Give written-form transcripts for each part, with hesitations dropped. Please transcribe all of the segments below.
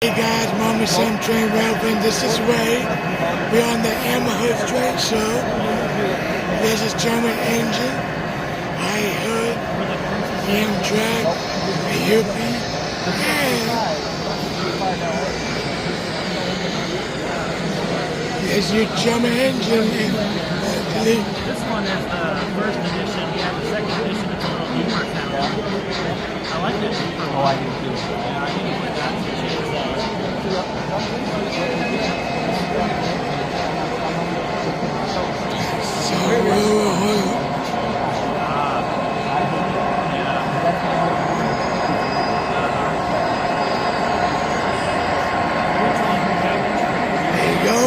Hey guys, Mama Sam Train Relevant. This is Ray. We're on the Amherst Train Show. This is German engine. I heard Amtrak, Yuppie, and there's your German engine. This one is the first edition. We have the second edition. It's a little deeper sound. I like it. Oh, I do too. Yeah, I think it's got some change. There you go.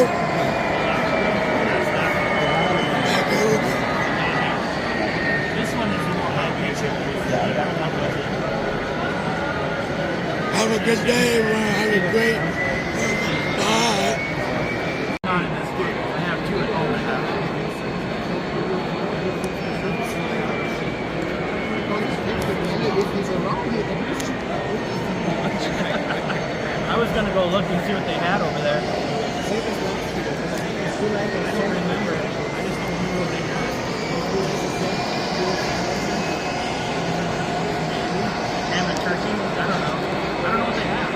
This one is more high pitch. Have a good day, everyone. Have a great bye. Not in this group. I have two at home that have it. I was going to go look and see what they had over there. I don't remember. I just don't remember what they had. Ham and turkey? I don't know. I don't know what they have.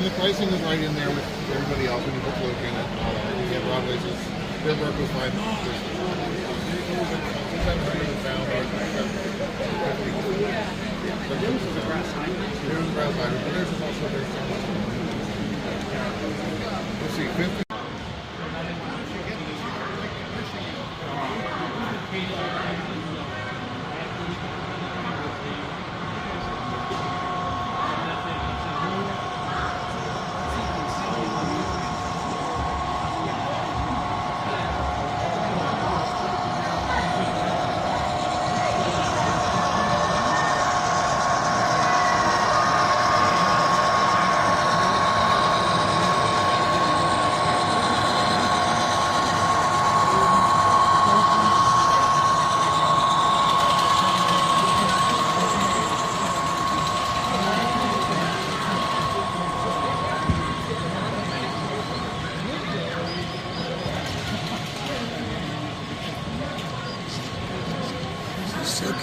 The pricing is right in there with everybody else when you book looking at all that. You get Broadway's, their work was fine. Sometimes I even found our theirs is a grass fiber, but theirs is also very similar. Let's see, 50.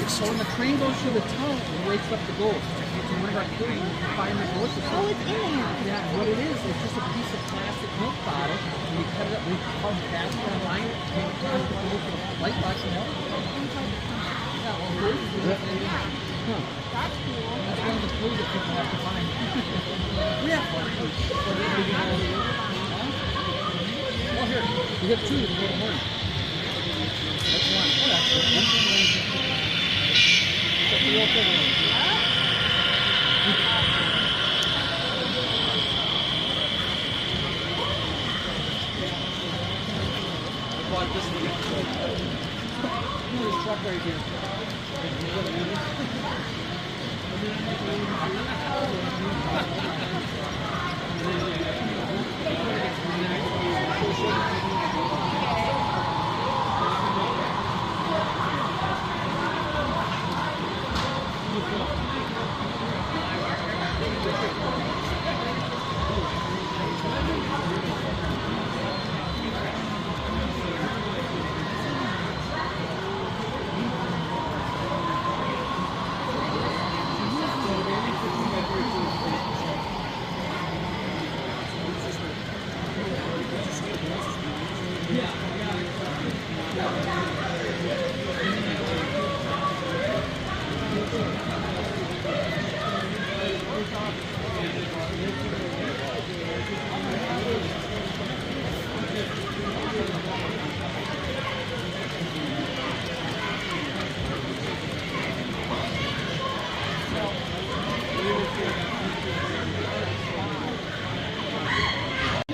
So when the train goes through the tunnel, it wakes up the ghost. It's one of our trains, you find the ghost. Oh, it's in there. Yeah, what it is, it's just a piece of plastic milk bottle. And we cut it up, we call it fast online, came across the ghost with a light box milk. Yeah, well, ghosts do that. Huh. That's cool. That's one of the clues that people have to find. We have one. Well, here, we have two to go to morning. That's one. Oh, that's good. Real quick. I bought this one. This truck right here. Yeah.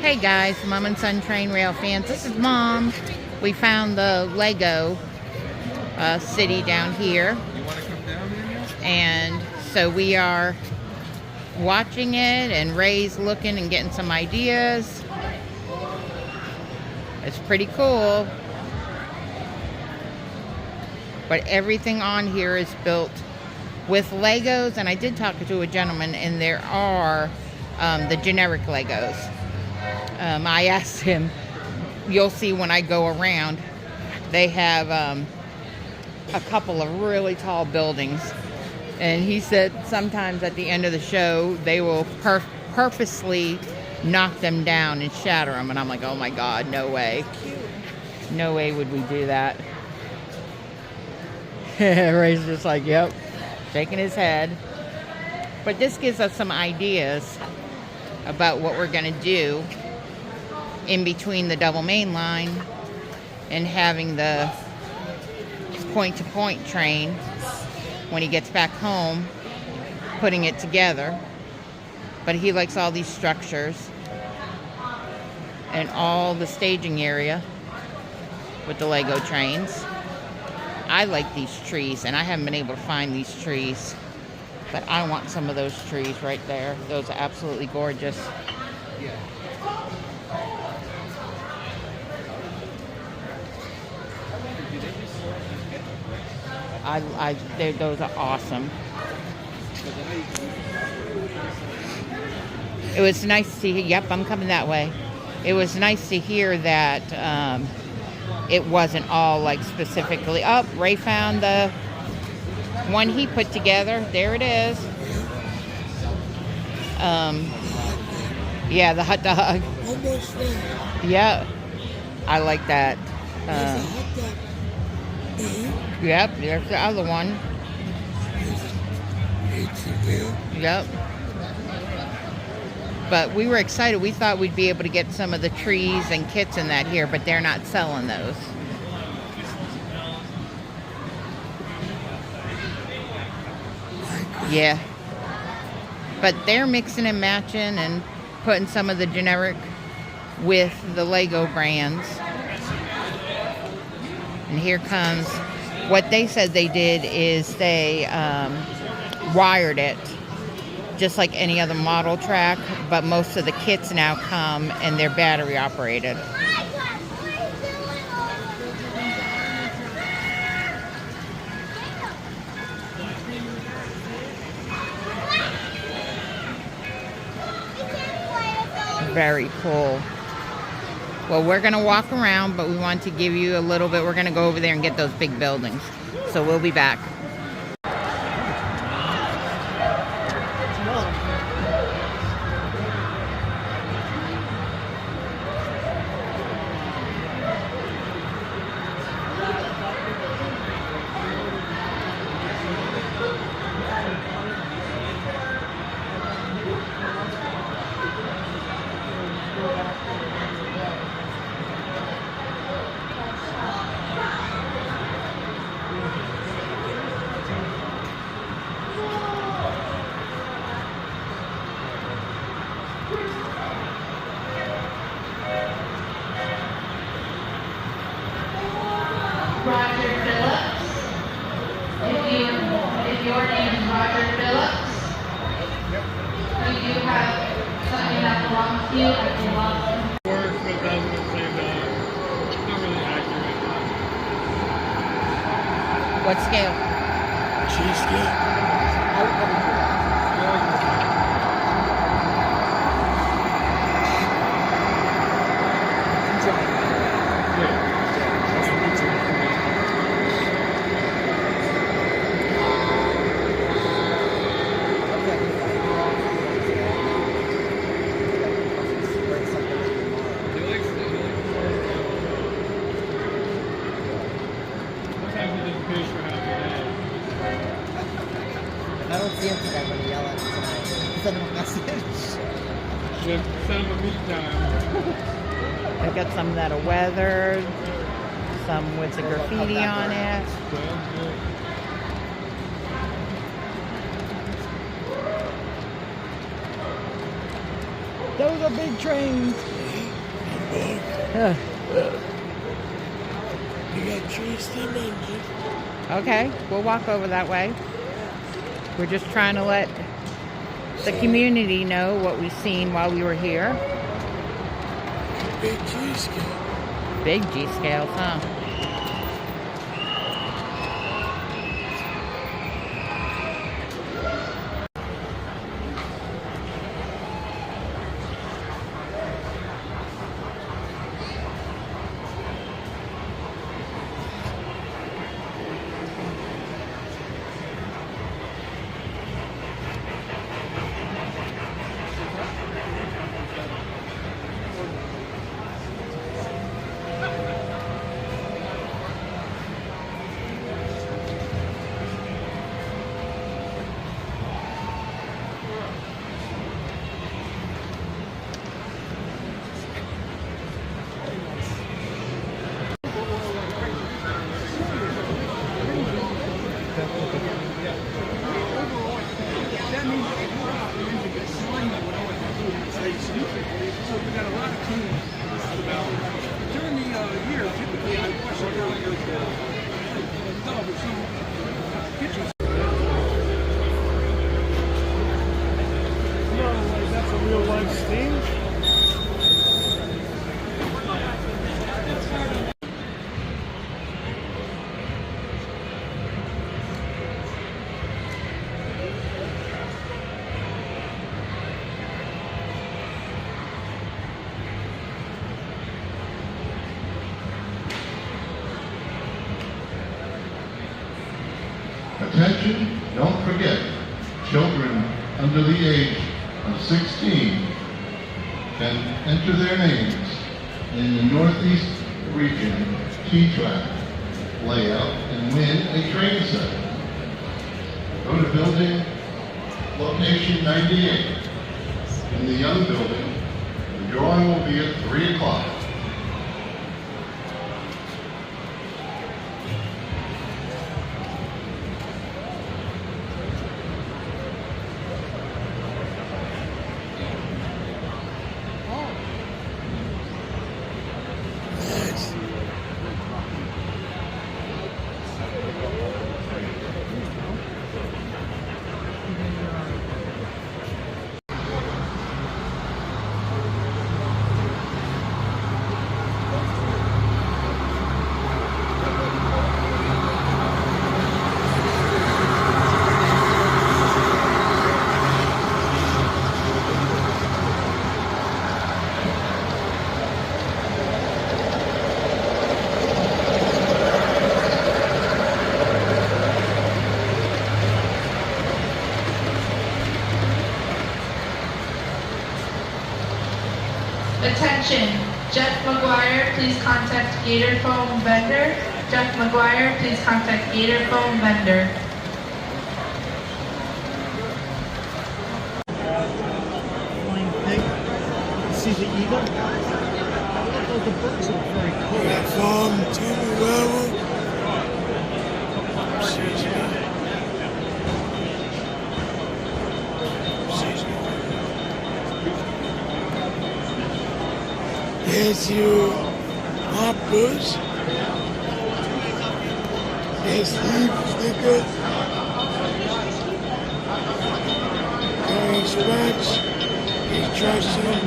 Hey guys, Mom and Son Train Rail fans, this is Mom. We found the Lego city down here. You want to come down here? And so we are watching it, and Ray's looking and getting some ideas. It's pretty cool. But everything on here is built with Legos, and I did talk to a gentleman, and there are the generic Legos. I asked him, you'll see when I go around, they have a couple of really tall buildings, and he said sometimes at the end of the show they will purposely knock them down and shatter them, and I'm like, oh my god, no way. No way would we do that. Ray's just like, yep, shaking his head. But this gives us some ideas about what we're going to do in between the double main line and having the point-to-point train when he gets back home, putting it together. But he likes all these structures and all the staging area with the Lego trains. I like these trees, and I haven't been able to find these trees, but I want some of those trees right there. Those are absolutely gorgeous. Those are awesome. It was nice to see. Yep, I'm coming that way. It was nice to hear that it wasn't all like specifically. Oh, Ray found the one he put together. There it is. Yeah, the hot dog. Almost there. Yeah, I like that. There's a hot dog. Yep, there's the other one. Yep. But we were excited. We thought we'd be able to get some of the trees and kits in that here, but they're not selling those. Yeah. But they're mixing and matching and putting some of the generic with the Lego brands. And here comes, what they said they did is they wired it just like any other model track, but most of the kits now come and they're battery operated. Very cool. Well, we're going to walk around, but we want to give you a little bit. We're going to go over there and get those big buildings. So we'll be back. Roger Phillips. If your name is Roger Phillips, you do have something that belongs to you. I can love it. Works, but doesn't say that. It's not really accurate. What scale? Cheesecake. I don't see him today when you yell at him tonight. Send him a message. Yeah, send them a meat time. I've got some that are weathered, some with the graffiti on it. Sounds good. Those are big trains. Yeah. Ugh. You got tree steam engine. Okay, we'll walk over that way. We're just trying to let the community know what we've seen while we were here. Big G scale. Big G scales, huh? That's a real life stage. Attention, don't forget, children under the age of 16 can enter their names in the Northeast Region T-Track layout and win a train set. Go to building location 98 in the young building. The drawing will be at 3 o'clock. Nice. Attention, Jeff McGuire, please contact Gator Foam vendor. Jeff McGuire, please contact Gator Foam vendor. Flying pig. See the eagle? Oh, the birds are very cool. That farm Timmy Railroad. Excuse me. Excuse me. There's your hoppers. There's leaf stickers. Carrying scratch. He's trusting.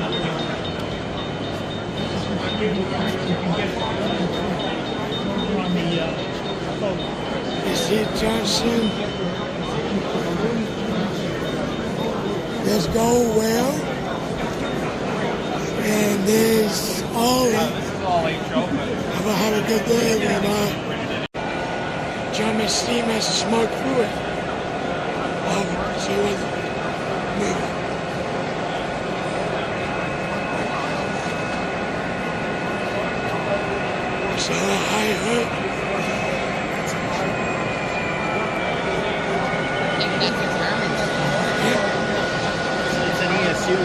On the boat. Is he Johnson? Let's go well. And there's Ollie. Have a good day when German steam has to smoke through it. Oh, see what movie. So I heard. It's an ESU.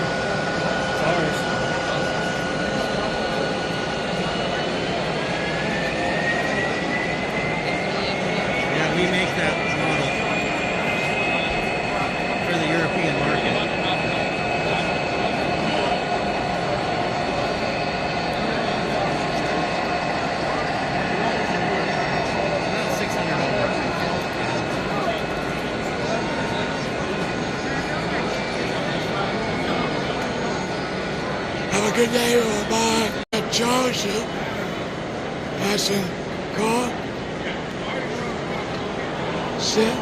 It's ours. Yeah, we make that model for the European market. good day, everybody. At Georgia, that's in car. Sit.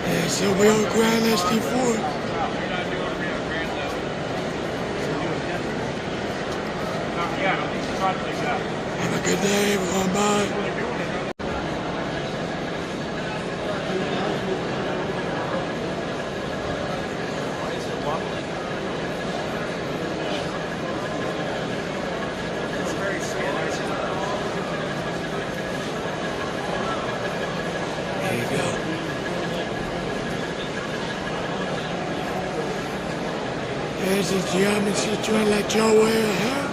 Yeah, so we're on Grand SD4. Have a good day, everyone. Bye. There you go. There's a geometry joint like Joe Ware here.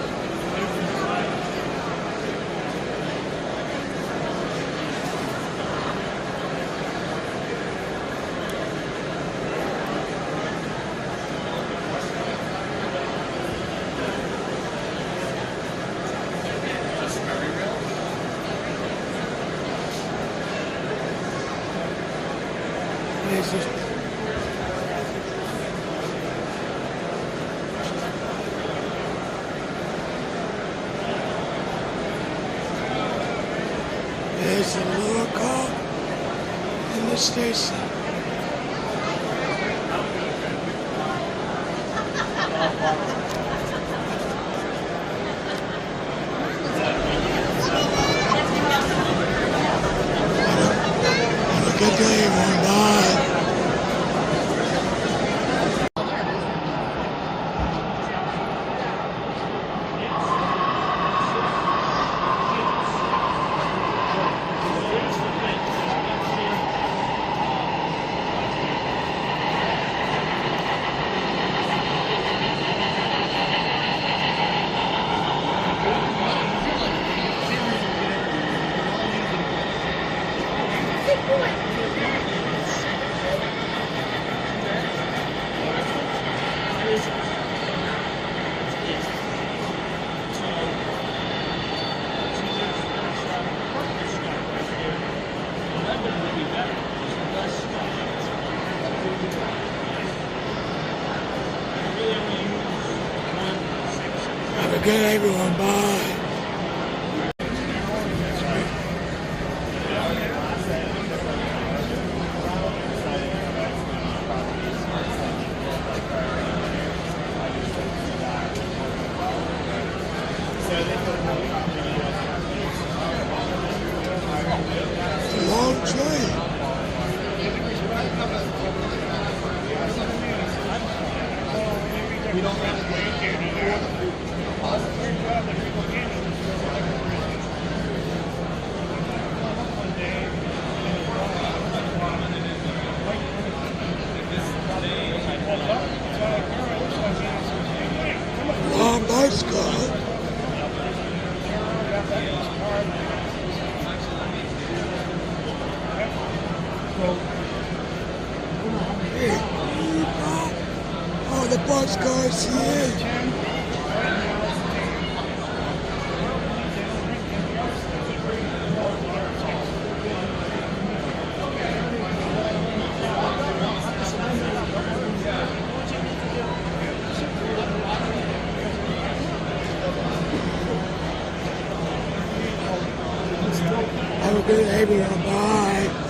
There's this. There's a lower car in the station. Have a good day, everyone. Bye. Have a good day, everyone. Bye. It's a long train. Long bicycle. Hey, oh, the bus cars here. Have a good day, everyone. Bye.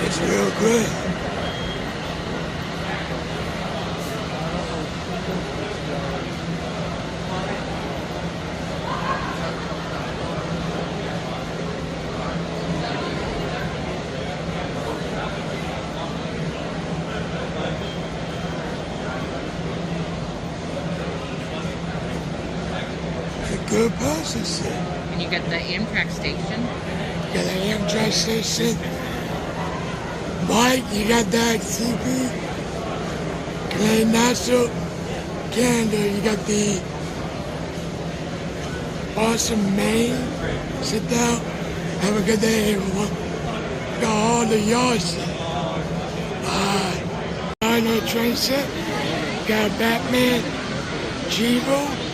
It's real good. good process. And you got the Amtrak station. Got the Amtrak station. Mike, you got that CP. Canadian National Canada, you got the awesome Maine. Sit down. Have a good day, everyone. Got all the yards. Bye. On the train set. Got Batman, G-Roll.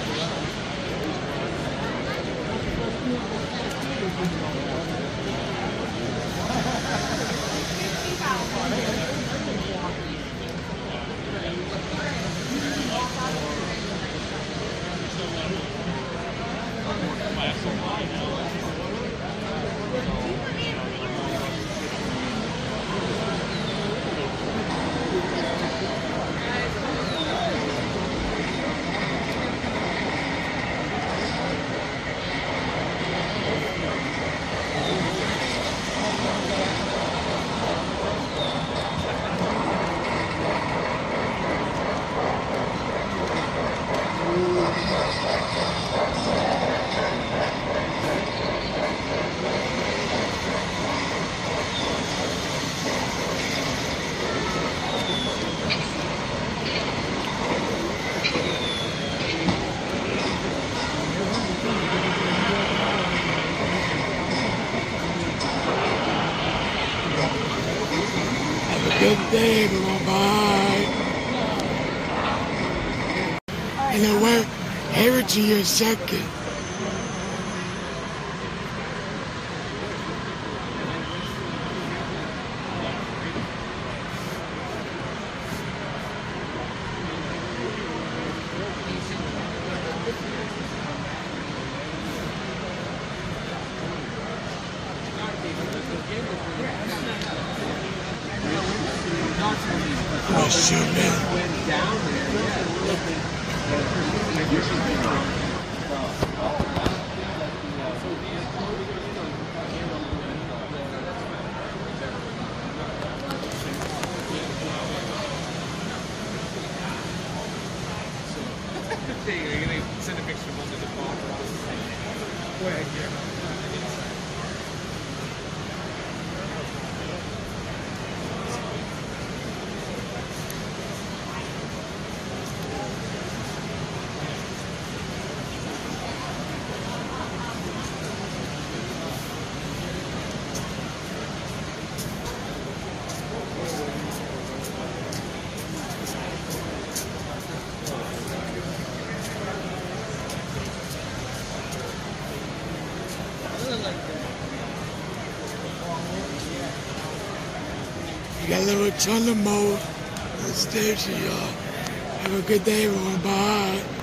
Good day, everyone. Bye. And then we're here to your second. Oh, shoot, man. You're gonna send a picture of under the phone. You got a little tunnel mode on the stage, y'all. Have a good day, everyone. Bye.